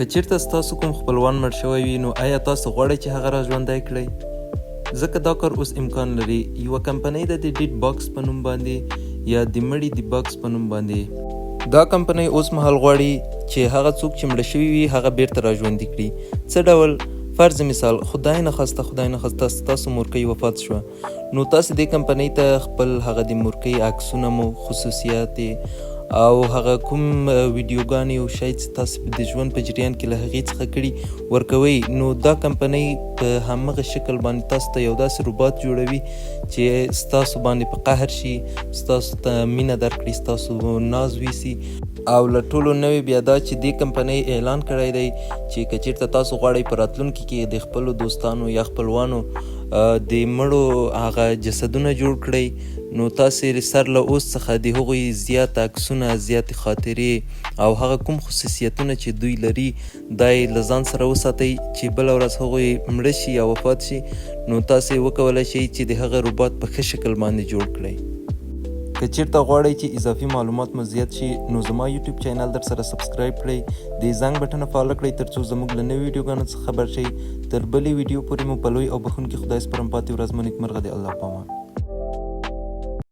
که چیرته ستاسو کوم خپلوان مړ شوی وي نو آیا تاسو غواړئ چې هغه را ژوندی کړئ؟ ځکه دا کار اوس امکان لري. یوه کمپنۍ د ډیډ باکس په نوم باندې یا د مړي د باکس په نوم باندې دا کمپنۍ اوس مهال غواړي چې هغه څوک چې مړه شوي وي هغه بیرته را ژوندي کړي. څه ډول؟ فرض مثال خدای نخواسته ستاسو مورکۍ وفات شوه نو تاسو دې کمپنۍ ته خپل هغه د مورکۍ عکسونه مو خصوصیات او هغه کوم ویډیوګانې او شی چې تاسو د ژوند په جریان کې له هغې څخه کړي ورکوئ، نو دا کمپنۍ په همغه شکل باندې تاسو ته یو داسې روباټ جوړوي چې ستاسو باندې په قهر شي، ستاسو ته مینه درکړي، ستاسو ناز ویسي. او له ټولو نوې بیا دا چې دې کمپنۍ اعلان کړی دی چې که چېرته تاسو غواړئ په راتلونکي کې د خپلو دوستانو یا خپلوانو د مړو هغه جسدونه جوړ کړئ، نو تاسې سر له اوس څخه د هغوی زیات عکسونه، زیات خاطرې او هغه کوم خصوصیتونه چې دوی لري دا یې له ځان سره وساتئ چې بله ورځ هغوی مړه شي یا وفات شي نو تاسې وکولی شئ چې د هغه روباټ په ښه شکل باندې جوړ کړئ. که چیرته غواړئ چې اضافي معلومات مو زیات شي نو زما یوټیوب چینل در سره سبسکرایب کړئ، د زنګ بټنه فالو کړئ ترڅو زموږ له نوي ویډیوګانو څخه خبر شئ. تر بلې ویډیو پورې مو په لوی او بخښونکي خدای سپارم. پاتې ورځ مو نیکمرغه. د الله په امان.